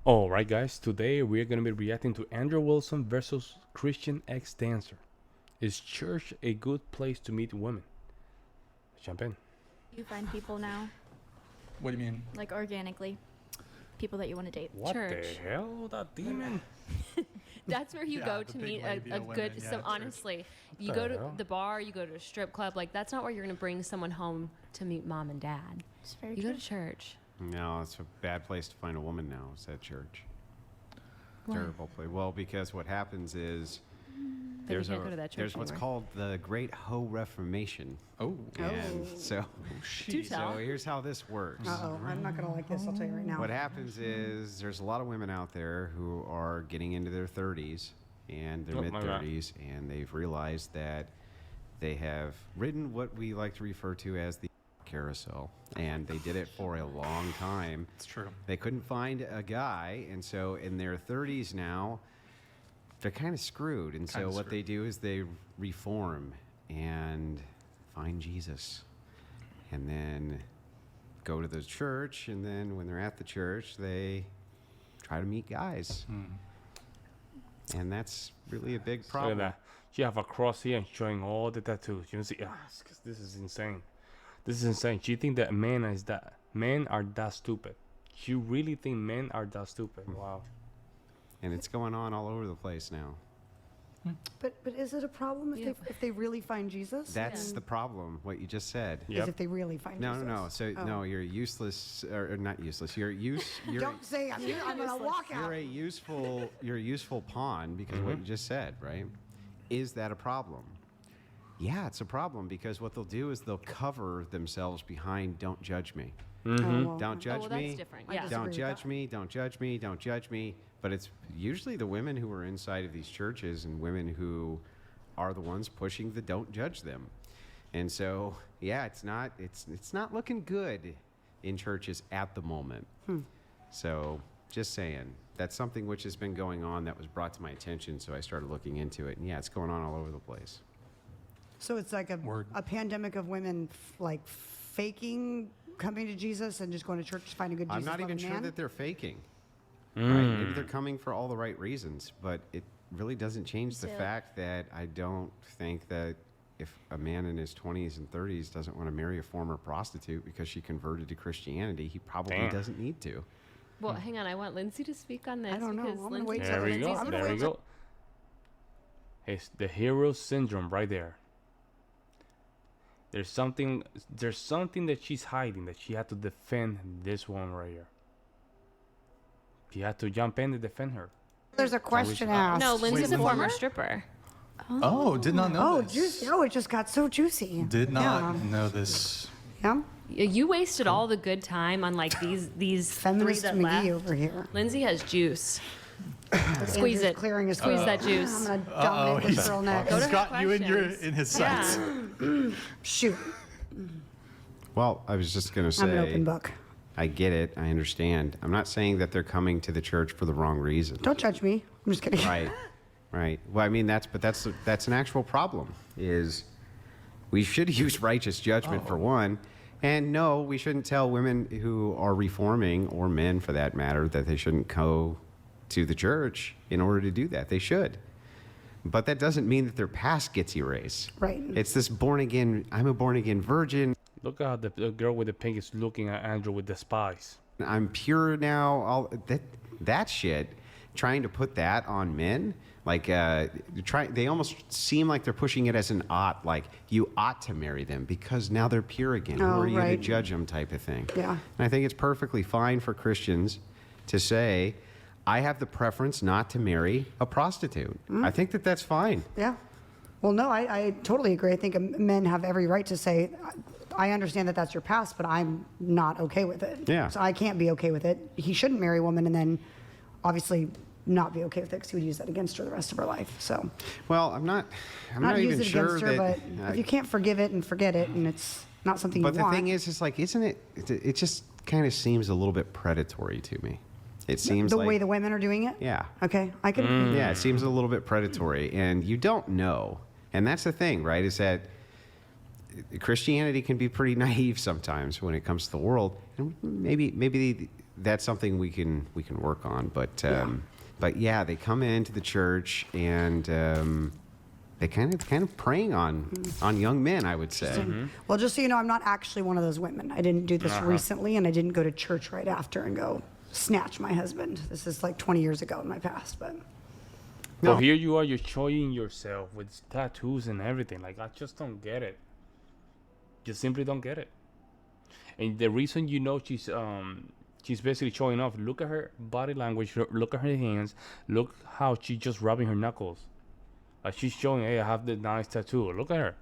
All right, guys. Today we're gonna be reacting to Andrew Wilson versus Christian X Dancer. Is church a good place to meet women? Jump in. You find people now, What do you mean? like organically, people that you want to date. What Church. the hell? That demon? That's where you Yeah, go the to big meet lady a of good. women, yeah, So church. honestly, you the go to hell? the bar, you go to a strip club. Like that's not where you're gonna bring someone home to meet mom and dad. It's very You true. go to church. No, it's a bad place to find a woman now, is at church. Why? Terrible place. Well, because what happens is But you can't go to that church there's what's anymore. called the Great Hoe Reformation. Oh, And so, Do tell. so here's how this works. Uh-oh, I'm not going to like this, I'll tell you right now. What happens is there's a lot of women out there who are getting into their 30s and their Oh, mid my bad. 30s, and they've realized that they have ridden what we like to refer to as the carousel, and they did it for a long time. it's true. They couldn't find a guy, and so in their 30s now, they're kind of screwed. And so Kinda what they screwed. do is they reform and find Jesus, and then go to the church, and then when they're at the church, they try to meet guys. And that's really a big Look at problem. that. She have a cross here and showing all the tattoos. You see? This is insane. This is insane. She think that men are that stupid. You really think men are that stupid? Wow. And it's going on all over the place now. But is it a problem if, Yeah. if they really find Jesus? That's the problem, what you just said. Is Yep. if they really find No, Jesus? no, no. So Oh. no, you're useless, or not useless. You're Don't say I'm going to walk out. you're a useful pawn because what you just said, right? Is that a problem? Yeah, it's a problem because what they'll do is they'll cover themselves behind "Don't judge me." Oh, well, Don't judge well, that's me. different, I yeah. disagree Don't with judge that. me. Don't judge me. Don't judge me. But it's usually the women who are inside of these churches and women who are the ones pushing the "don't judge them." And so, yeah, it's not looking good in churches at the moment. So, just saying, that's something which has been going on that was brought to my attention. So I started looking into it, and yeah, it's going on all over the place. So it's like Word. a pandemic of women like faking coming to Jesus and just going to church to find a good I'm Jesus not even loving sure man? that they're faking. Right? Maybe they're coming for all the right reasons, but it really doesn't change the So- fact that I don't think that if a man in his 20s and 30s doesn't want to marry a former prostitute because she converted to Christianity, he probably Damn. doesn't need to. Well, hang on. I want Lindsay to speak on this. I don't know. because I'm gonna Lindsay- wait till There we Lindsay's- go. I'm There gonna we wait go. It's the hero syndrome right there. There's something that she's hiding that she had to defend this one right here. She had to jump in to defend her. There's a question asked. No, Lindsay's a Lindsay? former stripper. Oh, did not know Oh, this. juicy. Oh, it just got so juicy. Did not Yeah. know this. Yeah. You wasted all the good time on like these three Feminist that McGee left. over here. Lindsay has juice. Squeeze Andrew's it. Clearing his Squeeze that I'm juice. going to dominate this girl next. Go to He's her got you in questions. his Yeah. sights. Shoot. Well, I was just going to I'm an say, open book. I get it. I understand. I'm not saying that they're coming to the church for the wrong reason. Don't judge me. I'm just kidding. Right, right. Well, I mean, that's an actual problem. Is we should use righteous judgment for one, and no, we shouldn't tell women who are reforming or men for that matter that they shouldn't go to the church in order to do that. They should, but that doesn't mean that their past gets erased. Right. It's this born again. I'm a born again virgin. Look at how the girl with the pink is looking at Andrew with the spies. I'm pure now. All that shit. Trying to put that on men, like they almost seem like they're pushing it as an ought, like you ought to marry them because now they're pure again. Who Oh, are you to right. judge them, type of thing. Yeah. And I think it's perfectly fine for Christians to say, I have the preference not to marry a prostitute. I think that that's fine. Yeah. Well, no, I totally agree. I think men have every right to say, I understand that that's your past, but I'm not okay with it. Yeah. So I can't be okay with it. He shouldn't marry a woman and then obviously not be okay with it because he would use that against her the rest of her life. So Well, I'm not not use even it sure against her, that. but if you can't forgive it and forget it and it's not something But you the want. thing is, it's like, isn't it? It just kind of seems a little bit predatory to me. It seems the like way the women are doing it? Yeah. Okay. I can. Yeah, it seems a little bit predatory, and you don't know. And that's the thing, right? Is that Christianity can be pretty naive sometimes when it comes to the world, and maybe that's something we can work on. But yeah, they come into the church and they kind of preying on young men, I would say. Well, just so you know, I'm not actually one of those women. I didn't do this recently, and I didn't go to church right after and go snatch my husband. This is like 20 years ago in my past, but No. Well, here you are, you're showing yourself with tattoos and everything. Like, I just don't get it. Just simply don't get it. And the reason you know she's basically showing off. Look at her body language. Look at her hands. Look how she's just rubbing her knuckles. Like she's showing, hey, I have the nice tattoo. Look at her.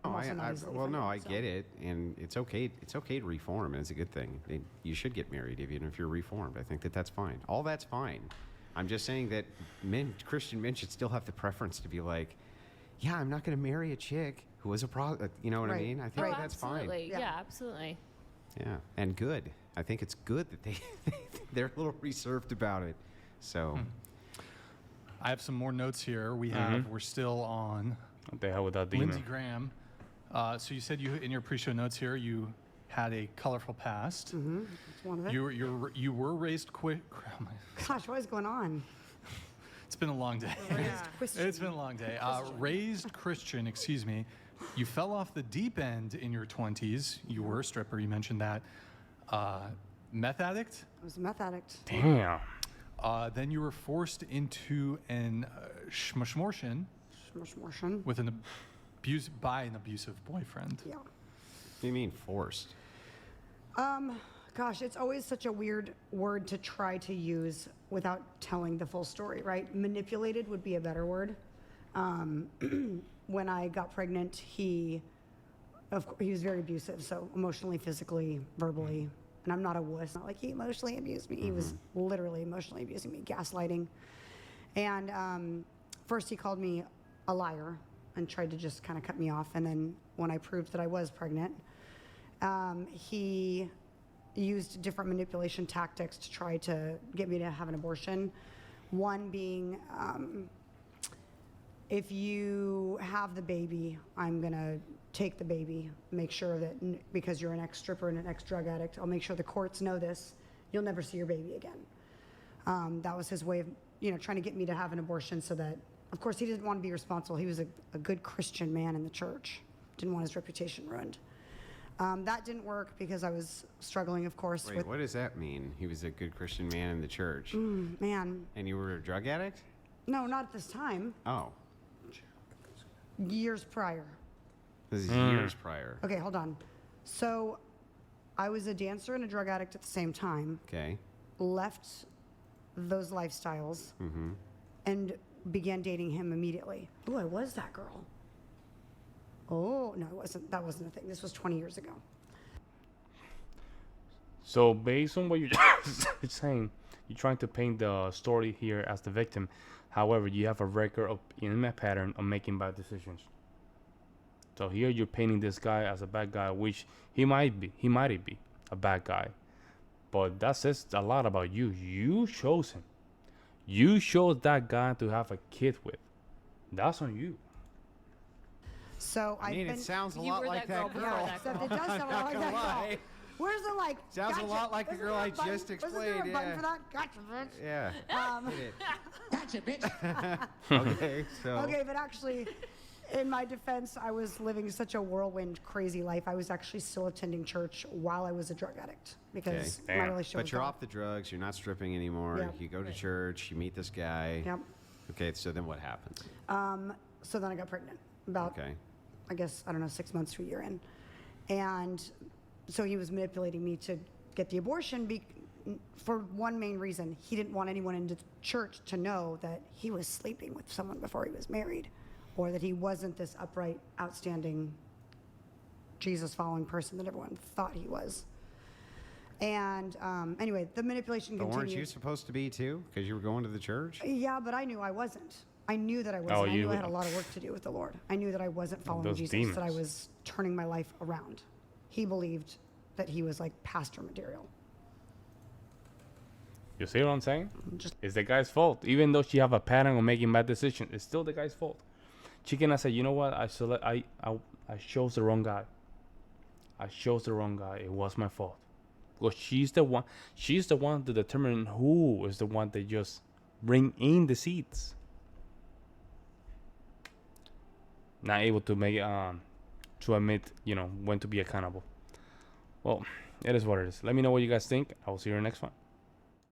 Oh, also not easily well, no, I offended, so. get it, and it's okay. It's okay to reform, and it's a good thing. You should get married even if you're reformed. I think that's fine. All that's fine. I'm just saying that Christian men should still have the preference to be like, yeah, I'm not going to marry a chick who was a you know what I Right. mean? I think Right. that's fine. Absolutely. Yeah. Yeah, absolutely. Yeah, and good. I think it's good that they're a little reserved about it. So. I have some more notes here. We're still on What the hell with that Lindsey demon? Graham. So you said in your pre-show notes here you had a colorful past. it's one of it. You were raised quick. Gosh, what is going on? It's been a long day. It's been a long day. Raised Christian, excuse me. You fell off the deep end in your 20s. You were a stripper. You mentioned that. Meth addict. I was a meth addict. Damn. Then you were forced into an schmortion Schmortion. with an abusive boyfriend. Yeah. What do you mean forced? Gosh, it's always such a weird word to try to use without telling the full story, right? Manipulated would be a better word. When I got pregnant, he was very abusive, so emotionally, physically, verbally. And I'm not a wuss. Not like he emotionally abused me. He was literally emotionally abusing me, gaslighting. And first he called me a liar and tried to just kind of cut me off. And then when I proved that I was pregnant, he used different manipulation tactics to try to get me to have an abortion. One being, if you have the baby, I'm gonna take the baby, make sure that, because you're an ex-stripper and an ex-drug addict, I'll make sure the courts know this, you'll never see your baby again. That was his way of, trying to get me to have an abortion so that, of course, he didn't want to be responsible. He was a good Christian man in the church. Didn't want his reputation ruined. That didn't work because I was struggling, of course, Wait, with, what does that mean? He was a good Christian man in the church. man, And you were a drug addict? no, not at this time, Oh, years prior. this is years prior. Okay, hold on. So I was a dancer and a drug addict at the same time, Okay. left those lifestyles, and began dating him immediately. Oh, I was that girl. Oh, no, it wasn't. That wasn't a thing. This was 20 years ago. So based on what you're saying, you're trying to paint the story here as the victim. However, you have a record of in a pattern of making bad decisions. So here you're painting this guy as a bad guy, which he might be a bad guy. But that says a lot about you. You chose him. You chose that guy to have a kid with. That's on you. So I mean, it sounds a You lot were like that that girl girl. before that Except it does sound a lot like that girl. Where's the like? Sounds a gotcha. lot like the Wasn't girl there I a button? just Wasn't there a explained, button yeah. for that? Gotcha, bitch. Yeah. Hit it. Gotcha, bitch. Okay, so. Okay, but actually, in my defense, I was living such a whirlwind, crazy life. I was actually still attending church while I was a drug addict because Okay. my Damn. relationship But was you're gone. off the drugs. You're not stripping anymore. Yep. You go to church. You meet this guy. Yep. Okay, so then what happens? So then I got pregnant about, Okay. I guess, I don't know, 6 months to a year in. And so he was manipulating me to get the abortion for one main reason. He didn't want anyone in the church to know that he was sleeping with someone before he was married, or that he wasn't this upright, outstanding, Jesus-following person that everyone thought he was. And anyway, the manipulation But continued. weren't you supposed to be too? Because you were going to the church? Yeah, but I knew I wasn't. I knew that I wasn't. Oh, I knew you- I had a lot of work to do with the Lord. I knew that I wasn't following Those Jesus, that I demons. was turning my life around. He believed that he was like pastor material. You see what I'm saying? Just It's the guy's fault. Even though she have a pattern of making bad decisions, it's still the guy's fault. She cannot say, you know what? I chose the wrong guy. I chose the wrong guy. It was my fault. Well, she's the one. She's the one to determine who is the one that just bring in the seats. Not able to make to admit, when to be accountable. Well, it is what it is. Let me know what you guys think. I will see you in the next one.